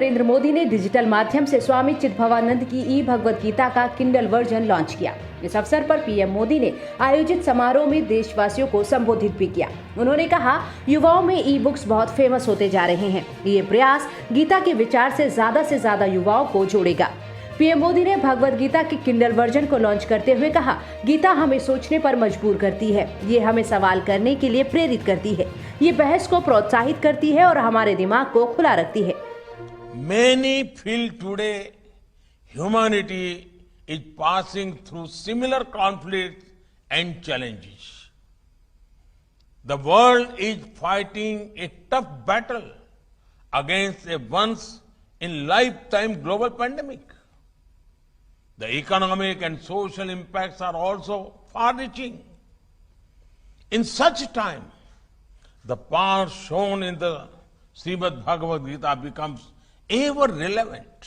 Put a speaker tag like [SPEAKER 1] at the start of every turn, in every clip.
[SPEAKER 1] नरेंद्र मोदी ने डिजिटल माध्यम से स्वामी चिदभवानंद की ई भगवत गीता का किंडल वर्जन लॉन्च किया। इस अवसर पर पीएम मोदी ने आयोजित समारोह में देशवासियों को संबोधित भी किया। उन्होंने कहा, युवाओं में ई बुक्स बहुत फेमस होते जा रहे हैं। ये प्रयास गीता के विचार से ज्यादा युवाओं को जोड़ेगा। पीएम मोदी ने भगवत गीता के किंडल वर्जन को लॉन्च करते हुए कहा, गीता हमें सोचने पर मजबूर करती है। ये हमें सवाल करने के लिए प्रेरित करती है। ये बहस को प्रोत्साहित करती है और हमारे दिमाग को खुला रखती है।
[SPEAKER 2] Many feel today humanity is passing through similar conflicts and challenges. The world is fighting a tough battle against a once-in-lifetime global pandemic. The economic and social impacts are also far-reaching. In such time, the power shown in the Srimad Bhagavad Gita becomes ever relevant.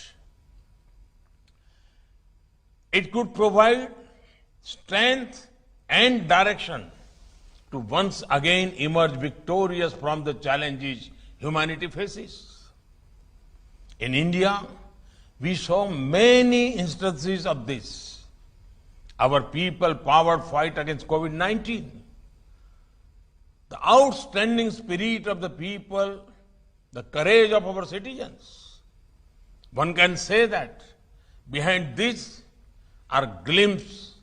[SPEAKER 2] It could provide strength and direction to once again emerge victorious from the challenges humanity faces. In India, we saw many instances of this. Our people-powered fight against COVID-19, the outstanding spirit of the people, the courage of our citizens. One can say that behind this are glimpses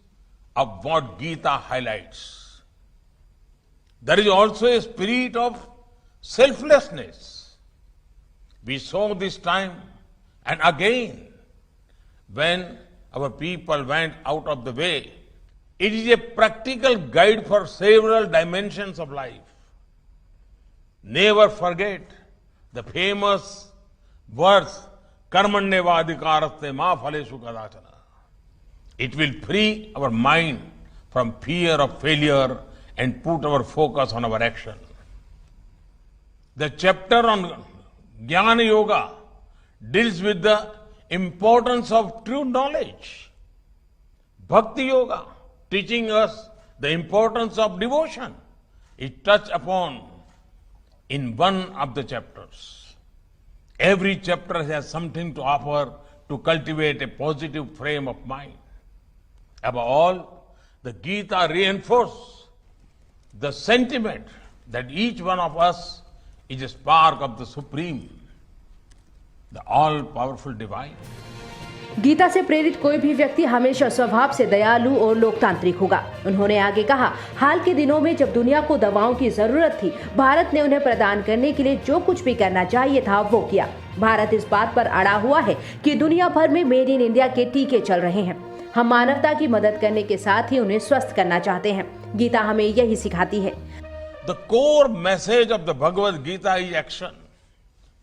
[SPEAKER 2] of what Gita highlights. There is also a spirit of selflessness. We saw this time and again when our people went out of the way. It is a practical guide for several dimensions of life. Never forget the famous verse, Karmanyevadikaraste ma phaleshu kadachana. It will free our mind from fear of failure and put our focus on our action. The chapter on Jnana Yoga deals with the importance of true knowledge. Bhakti Yoga, teaching us the importance of devotion, is touched upon in one of the chapters. Every chapter has something to offer to cultivate a positive frame of mind. Above all, the Gita reinforces the sentiment that each one of us is a spark of the Supreme, the all-powerful Divine.
[SPEAKER 1] Gita से प्रेरित कोई भी व्यक्ति हमेशा स्वभाव से दयालु और लोकतांत्रिक होगा। उन्होंने आगे कहा, हाल के दिनों में जब दुनिया को दवाओं की जरूरत थी, भारत ने उन्हें प्रदान करने के लिए जो कुछ भी करना चाहिए था वो किया। भारत इस बात पर अड़ा हुआ है कि दुनिया भर में मेड इन इंडिया के टीके चल रहे हैं। हम मानवता की मदद करने के साथ ही उन्हें स्वस्थ करना चाहते हैं। गीता हमें यही सिखाती है।
[SPEAKER 2] The core message of the Bhagavad Gita is action.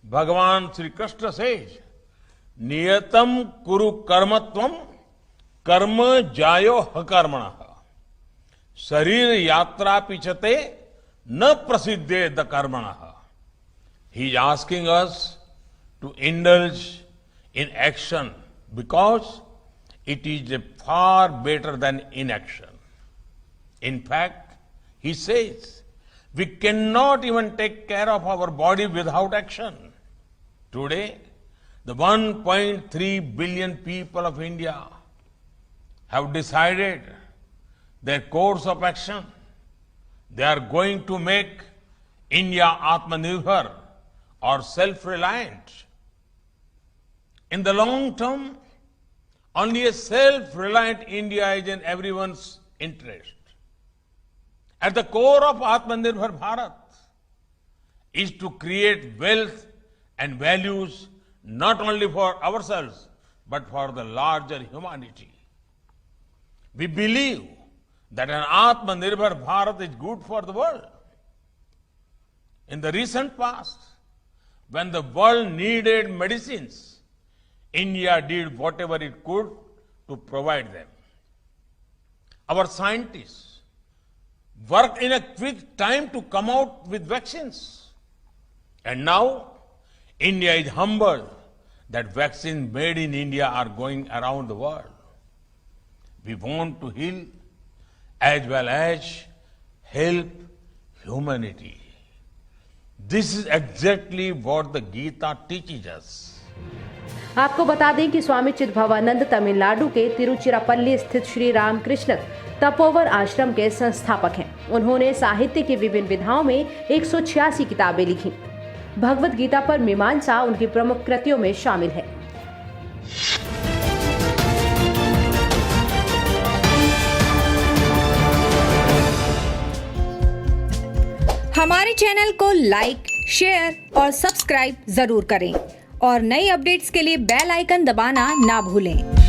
[SPEAKER 2] भगवान श्री कृष्ण says, नियतम कुरु कर्मत्वम कर्म जायो हकर्मणः शरीर यात्रा पिछते न प्रसिद्धे द कर्मणः. He is asking us to indulge in action because it is far better than inaction. In fact, he says, we cannot even take care of our body without action. Today, the 1.3 billion people of India have decided their course of action. They are going to make India Atmanirbhar or self-reliant. In the long term, only a self-reliant India is in everyone's interest. At the core of Atmanirbhar Bharat is to create wealth and values not only for ourselves, but for the larger humanity. We believe that an Atmanirbhar Bharat is good for the world. In the recent past, when the world needed medicines, India did whatever it could to provide them. Our scientists worked in a quick time to come out with vaccines. And now, India is humbled that vaccines made in India are going around the world. We want to heal as well as help humanity. This is exactly what the Gita teaches us.
[SPEAKER 1] आपको बता दें कि स्वामी चिदभवानंद तमिलनाडु के तिरुचिरापल्ली स्थित श्री रामकृष्ण तपोवन आश्रम के संस्थापक हैं। उन्होंने साहित्य की विभिन्न विधाओं में 186 किताबें लिखी। भगवत गीता पर मीमांसा उनकी प्रमुख कृतियों में शामिल है।
[SPEAKER 3] हमारे चैनल को लाइक, शेयर और सब्सक्राइब जरूर करें और नई अपडेट्स के लिए बेल आइकन दबाना ना भूलें।